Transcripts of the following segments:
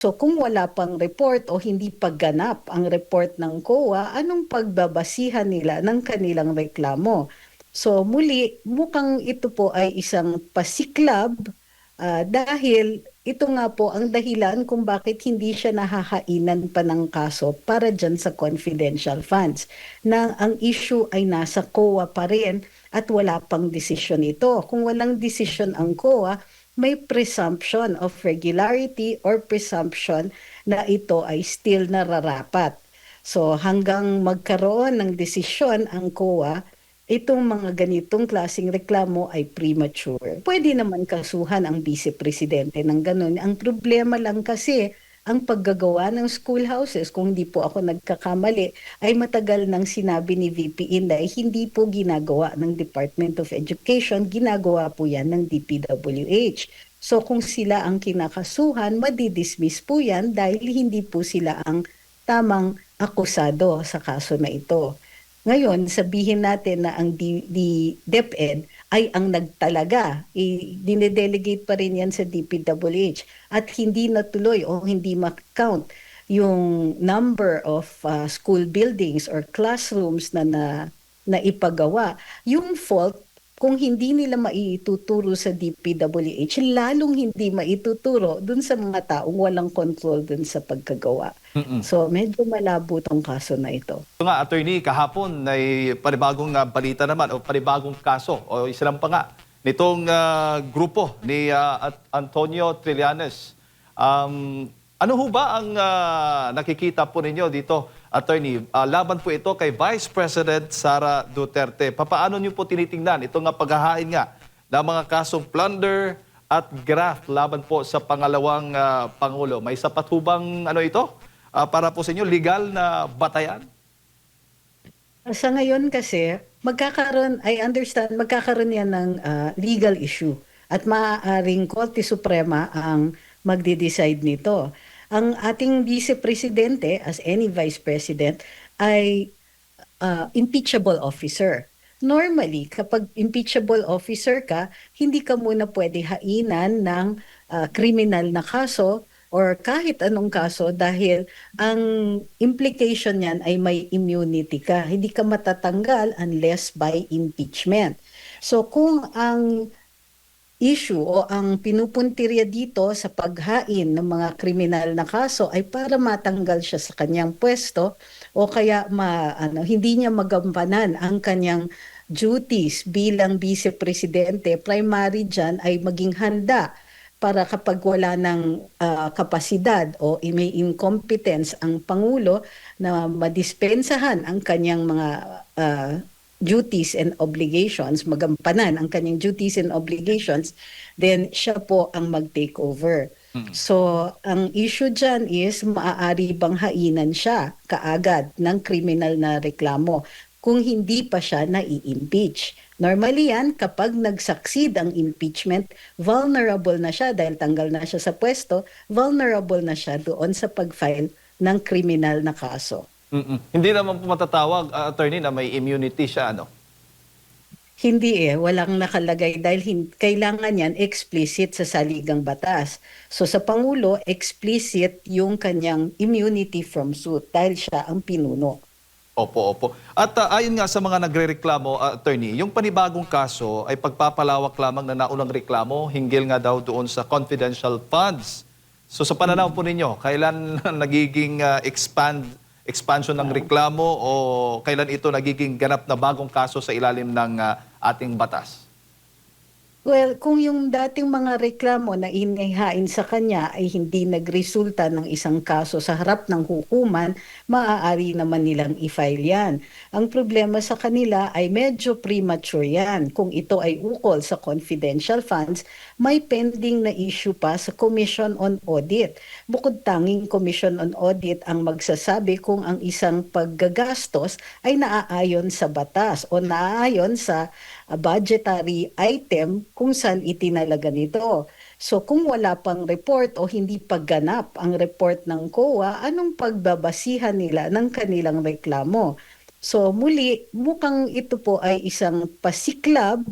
So kung wala pang report o hindi pagganap ang report ng COA, anong pagbabasihan nila ng kanilang reklamo? So muli, mukhang ito po ay isang pasiklab dahil ito nga po ang dahilan kung bakit hindi siya nahahainan pa ng kaso para dyan sa confidential funds. Na ang issue ay nasa COA pa rin at wala pang desisyon ito. Kung walang desisyon ang COA, may presumption of regularity or presumption na ito ay still nararapat. So hanggang magkaroon ng desisyon ang COA, itong mga ganitong klaseng reklamo ay premature. Pwede naman kasuhan ang vice-presidente ng ganun. Ang problema lang kasi, ang paggagawa ng schoolhouses, kung hindi po ako nagkakamali, ay matagal nang sinabi ni VP Inday, hindi po ginagawa ng Department of Education, ginagawa po yan ng DPWH. So kung sila ang kinakasuhan, madidismiss po yan dahil hindi po sila ang tamang akusado sa kaso na ito. Ngayon, sabihin natin na ang DepEd ay ang nagtalaga. Dinedelegate pa rin yan sa DPWH at hindi natuloy o hindi ma-count yung number of school buildings or classrooms na ipagawa. Yung fault, kung hindi nila maituturo sa DPWH, lalong hindi maituturo dun sa mga taong walang control dun sa pagkagawa. Mm-mm. So medyo malabo tong kaso na ito. Ito nga, attorney, kahapon ay panibagong balita naman o panibagong kaso o isa lang pa nga nitong grupo ni Antonio Trillanes. Ano ho ba ang nakikita po ninyo dito, attorney? Laban po ito kay Vice President Sara Duterte. Papaano niyo po tinitingnan ito nga paghahain nga ng mga kasong plunder at graft laban po sa pangalawang Pangulo? May sapat ho bang ano ito? Para po sa inyo, legal na batayan? Sa ngayon kasi, I understand, magkakaroon yan ng legal issue at maaaring Korte Suprema ang magde-decide nito. Ang ating Vice Presidente, as any Vice President, ay impeachable officer. Normally, kapag impeachable officer ka, hindi ka muna pwede hainan ng kriminal na kaso or kahit anong kaso dahil ang implication niyan ay may immunity ka. Hindi ka matatanggal unless by impeachment. So kung ang issue o ang pinupuntirya dito sa paghain ng mga kriminal na kaso ay para matanggal siya sa kanyang pwesto o kaya hindi niya magampanan ang kanyang duties bilang vice-presidente, primary dyan ay maging handa para kapag wala ng kapasidad o may incompetence ang Pangulo na madispensahan ang kanyang mga duties and obligations, magampanan ang kanyang duties and obligations, then siya po ang mag-take over. So, ang issue dyan is maaari bang hainan siya kaagad ng kriminal na reklamo kung hindi pa siya nai-impeach. Normally yan, kapag nag-succeed ang impeachment, vulnerable na siya dahil tanggal na siya sa pwesto, vulnerable na siya doon sa pag-file ng kriminal na kaso. Hindi naman po matatawag, attorney, na may immunity siya, ano? Hindi walang nakalagay dahil kailangan yan explicit sa saligang batas. So sa Pangulo, explicit yung kanyang immunity from suit dahil siya ang pinuno. Opo, opo. At ayon nga sa mga nagrereklamo, attorney, yung panibagong kaso ay pagpapalawak lamang na naunang reklamo, hinggil nga daw doon sa confidential funds. So sa pananaw po ninyo, kailan nagiging expansion ng reklamo o kailan ito nagiging ganap na bagong kaso sa ilalim ng ating batas? Well, kung yung dating mga reklamo na inihain sa kanya ay hindi nagresulta ng isang kaso sa harap ng hukuman, maaari naman nilang i-file yan. Ang problema sa kanila ay medyo premature yan. Kung ito ay ukol sa confidential funds, may pending na issue pa sa Commission on Audit. Bukod tanging Commission on Audit ang magsasabi kung ang isang paggagastos ay naaayon sa batas o naaayon sa budgetary item kung saan itinalaga nito. So kung wala pang report o hindi pagganap ang report ng COA, anong pagbabasihan nila ng kanilang reklamo? So muli, mukhang ito po ay isang pasiklab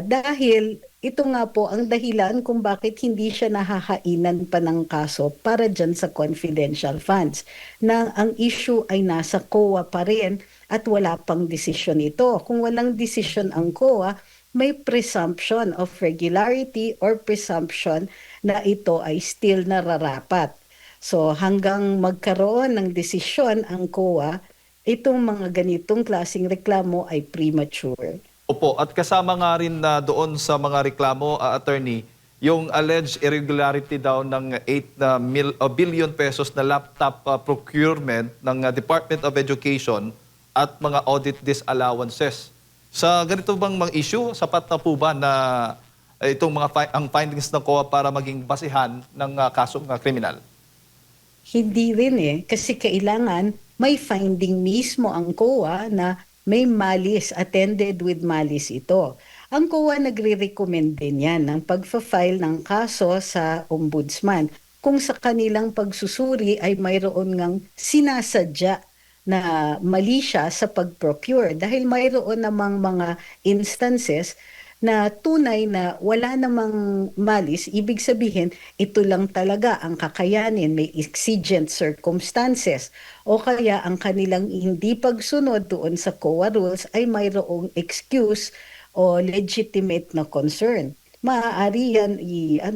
Dahil ito nga po ang dahilan kung bakit hindi siya nahahainan pa ng kaso para dyan sa confidential funds. Na ang issue ay nasa COA pa rin at wala pang desisyon ito. Kung walang desisyon ang COA, may presumption of regularity or presumption na ito ay still nararapat. So hanggang magkaroon ng desisyon ang COA, itong mga ganitong klaseng reklamo ay premature. Opo, at kasama nga rin na doon sa mga reklamo, attorney, yung alleged irregularity daw ng 8 billion pesos na laptop procurement ng Department of Education at mga audit disallowances. Sa ganito bang mga issue, sapat na po ba na itong ang findings ng COA para maging basihan ng kasong kriminal? Hindi rin kasi kailangan may finding mismo ang COA na may malice, attended with malice ito. Ang COA nagre-recommend din yan ng pagfa-file ng kaso sa ombudsman kung sa kanilang pagsusuri ay mayroon ngang sinasadya na mali siya sa pag-procure dahil mayroon namang mga instances na tunay na wala namang malice, ibig sabihin, ito lang talaga ang kakayanin, may exigent circumstances. O kaya ang kanilang hindi pagsunod doon sa COA rules ay mayroong excuse o legitimate na concern. Maaari yan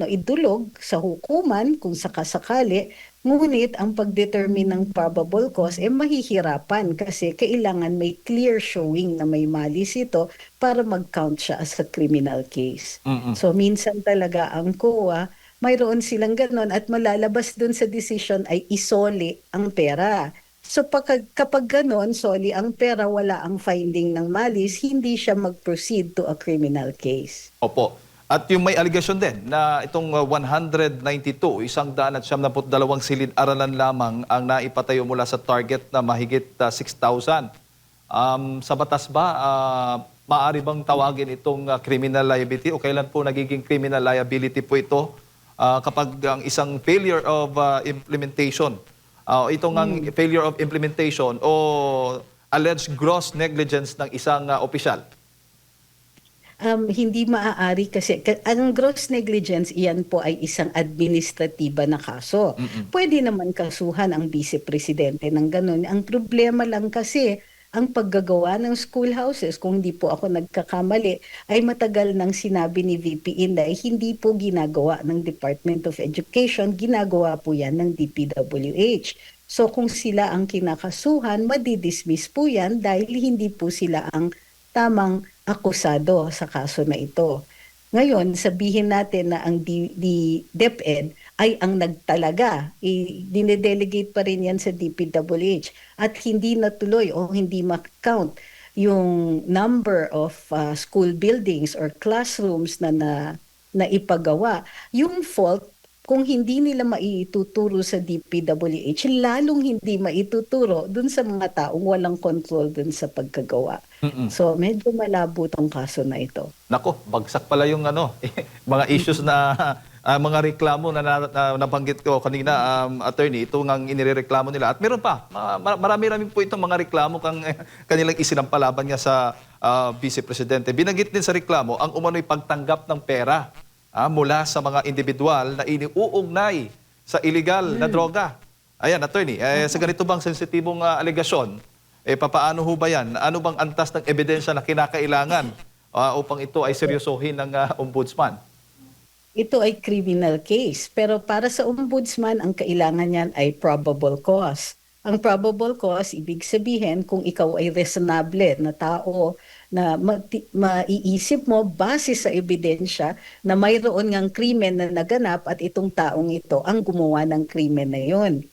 idulog sa hukuman kung sakasakali, ngunit ang pagdetermine ng probable cause mahihirapan kasi kailangan may clear showing na may malice ito para mag-count siya as a criminal case. So minsan talaga ang COA, mayroon silang ganon at malalabas dun sa decision ay isoli ang pera. So kapag ganon, soli ang pera, wala ang finding ng malice, hindi siya mag-proceed to a criminal case. Opo. At yung may allegation din na itong 192, 172 silid-aralan lamang ang naipatayo mula sa target na mahigit 6,000. Sa batas ba, maaari bang tawagin itong criminal liability o kailan po nagiging criminal liability po ito kapag ang isang failure of implementation, itong ang failure of implementation o alleged gross negligence ng isang opisyal? Hindi maaari kasi ang gross negligence, iyan po ay isang administratiba na kaso. Pwede naman kasuhan ang vice-presidente ng ganun. Ang problema lang kasi, ang paggagawa ng schoolhouses, kung hindi po ako nagkakamali, ay matagal nang sinabi ni VP Inday, hindi po ginagawa ng Department of Education, ginagawa po yan ng DPWH. So kung sila ang kinakasuhan, madidismiss po yan dahil hindi po sila ang tamang akusado sa kaso na ito. Ngayon, sabihin natin na ang DepEd ay ang nagtalaga. Dinedelegate pa rin yan sa DPWH at hindi natuloy o hindi ma-count yung number of school buildings or classrooms na ipagawa. Yung fault, kung hindi nila maituturo sa DPWH, lalong hindi maituturo dun sa mga taong walang control dun sa pagkagawa. So medyo malabo tong kaso na ito. Nako, bagsak pala yung mga issues na mga reklamo na nabanggit ko kanina, attorney, ito ang inireklamo nila. At meron pa, marami-rami po itong mga reklamo kanilang isinampalaban nga sa vice-presidente. Binanggit din sa reklamo ang umano'y pagtanggap ng pera mula sa mga individual na iniuugnay sa illegal na droga. Ayan, attorney, sa ganito bang sensitibong alegasyon, papaano ho ba yan? Ano bang antas ng ebidensya na kinakailangan upang ito ay seryosohin ng ombudsman? Ito ay criminal case, pero para sa ombudsman, ang kailangan niyan ay probable cause. Ang probable cause, ibig sabihin kung ikaw ay reasonable na tao na maiisip mo base sa ebidensya na mayroon ngang krimen na naganap at itong taong ito ang gumawa ng krimen na yon.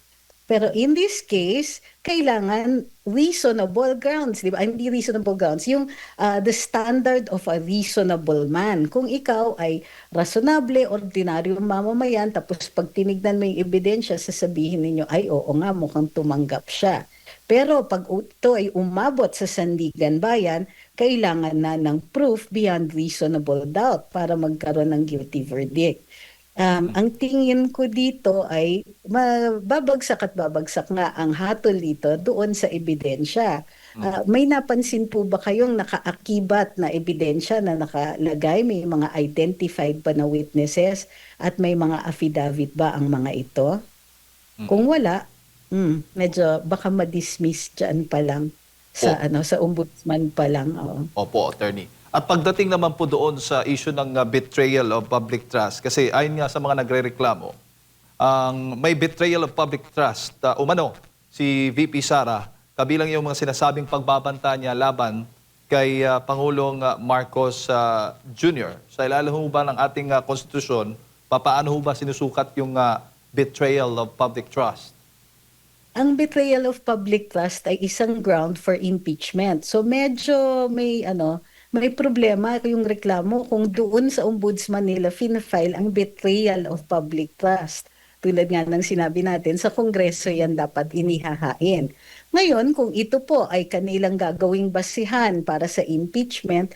Pero in this case, kailangan reasonable grounds, di ba? Hindi reasonable grounds, yung the standard of a reasonable man. Kung ikaw ay rationable, ordinaryong mamamayan, tapos pag tinignan mo yung ebidensya, sasabihin ninyo, ay oo nga, mukhang tumanggap siya. Pero pag ito ay umabot sa sandigan bayan, kailangan na ng proof beyond reasonable doubt para magkaroon ng guilty verdict. Ang tingin ko dito ay babagsak at babagsak nga ang hatol dito doon sa ebidensya. May napansin po ba kayong nakaakibat na ebidensya na nakalagay? May mga identified ba na witnesses at may mga affidavit ba ang mga ito? Kung wala, medyo baka ma-dismiss dyan pa lang sa Po. sa ombudsman pa lang. Oo. Opo, attorney. At pagdating naman po doon sa issue ng betrayal of public trust, kasi ayon nga sa mga nagrereklamo, ang may betrayal of public trust, umano, si VP Sara, kabilang yung mga sinasabing pagbabanta niya laban kay Pangulong Marcos Jr. Sa ilalim ho ba ng ating konstitusyon, papaano ho ba sinusukat yung betrayal of public trust? Ang betrayal of public trust ay isang ground for impeachment. So medyo may problema yung reklamo kung doon sa ombudsman nila file ang betrayal of public trust. Tulad nga ng sinabi natin, sa Kongreso yan dapat inihahain. Ngayon, kung ito po ay kanilang gagawing basihan para sa impeachment,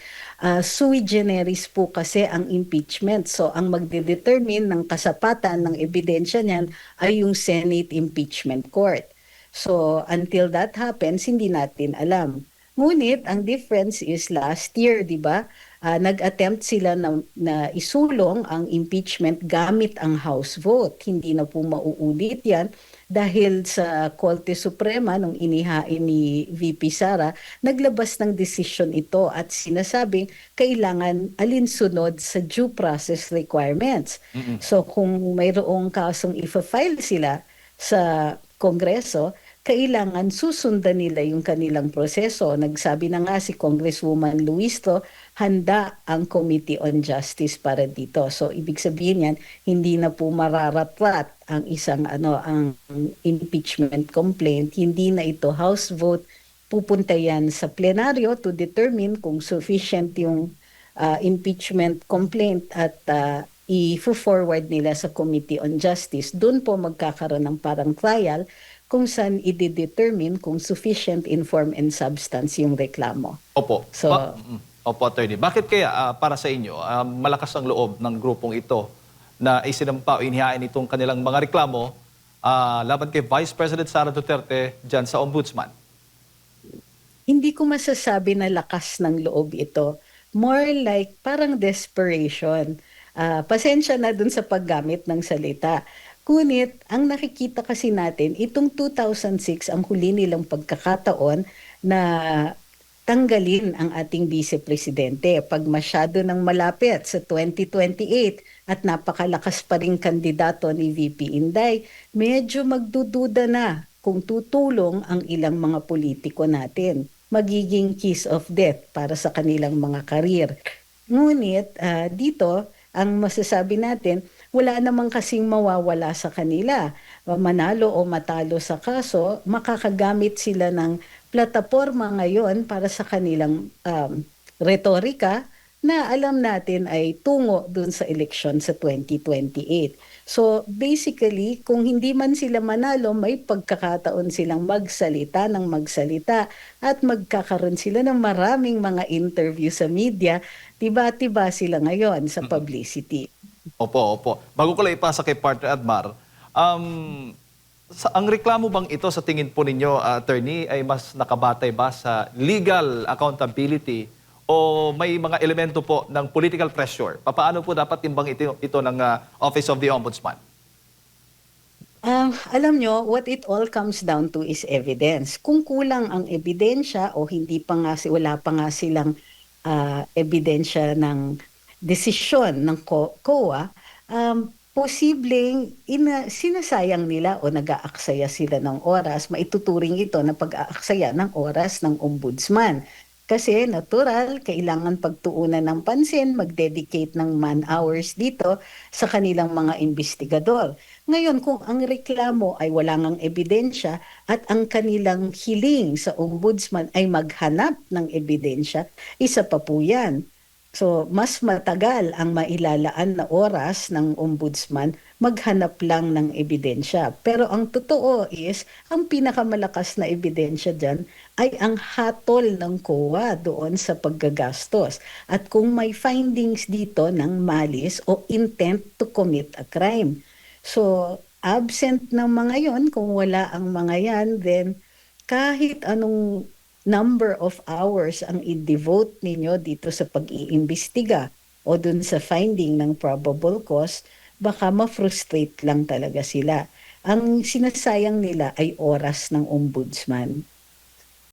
sui generis po kasi ang impeachment. So ang magdedetermine ng kasapatan ng ebidensya niyan ay yung Senate Impeachment Court. So until that happens, hindi natin alam. Ngunit ang difference is last year, di ba? Nag-attempt sila na isulong ang impeachment gamit ang House vote. Hindi na po mauulit yan dahil sa Korte Suprema nung inihain ni VP Sara, naglabas ng desisyon ito at sinasabing kailangan alinsunod sa due process requirements. So kung mayroong kasong ifa-file sila sa Kongreso, kailangan susundan nila yung kanilang proseso. Nagsabi na nga si Congresswoman Luistro, handa ang Committee on Justice para dito. So ibig sabihin yan, hindi na po mararatrat ang isang ang impeachment complaint, hindi na ito House vote, pupunta yan sa plenaryo to determine kung sufficient yung impeachment complaint at i-forward nila sa Committee on Justice. Doon po magkakaroon ng parang trial kung saan i-determine kung sufficient in form and substance yung reklamo. Opo. So, Opo, attorney. Bakit kaya para sa inyo, malakas ang loob ng grupong ito na isinampa o inihain itong kanilang mga reklamo laban kay Vice President Sara Duterte dyan sa Ombudsman? hindi ko masasabi na lakas ng loob ito. More like parang desperation. Pasensya na dun sa paggamit ng salita. Ngunit, ang nakikita kasi natin, itong 2006 ang huli nilang pagkakataon na tanggalin ang ating vice-presidente pag masyado nang malapit sa 2028 at napakalakas pa rin kandidato ni VP Inday, medyo magdududa na kung tutulong ang ilang mga politiko natin. Magiging kiss of death para sa kanilang mga karir. Ngunit dito, ang masasabi natin, wala namang kasing mawawala sa kanila. Manalo o matalo sa kaso, makakagamit sila ng plataforma ngayon para sa kanilang retorika na alam natin ay tungo dun sa eleksyon sa 2028. So basically, kung hindi man sila manalo, may pagkakataon silang magsalita ng magsalita at magkakaroon sila ng maraming mga interview sa media. Tiba-tiba sila ngayon sa publicity. Opo, opo. Bago ko lang ipasa kay Partner Admar, ang reklamo bang ito sa tingin po ninyo, attorney, ay mas nakabatay ba sa legal accountability o may mga elemento po ng political pressure? Paano po dapat timbang ito ng Office of the Ombudsman? Alam nyo, what it all comes down to is evidence. Kung kulang ang ebidensya o wala pa nga silang ebidensya ng desisyon ng COA, posibleng sinasayang nila o nag-aaksaya sila ng oras, maituturing ito na pag-aaksaya ng oras ng ombudsman. Kasi natural, kailangan pagtuunan ng pansin, mag-dedicate ng man-hours dito sa kanilang mga investigador. Ngayon, kung ang reklamo ay wala ngang ebidensya at ang kanilang hiling sa ombudsman ay maghanap ng ebidensya, isa pa po yan. So, mas matagal ang mailalaan na oras ng ombudsman maghanap lang ng ebidensya. Pero ang totoo is, ang pinakamalakas na ebidensya dyan ay ang hatol ng COA doon sa paggagastos. At kung may findings dito ng malice o intent to commit a crime. So, absent ng mga yon, kung wala ang mga yan, then kahit anong number of hours ang i-devote ninyo dito sa pag-iimbestiga o dun sa finding ng probable cause, baka ma-frustrate lang talaga sila. Ang sinasayang nila ay oras ng ombudsman.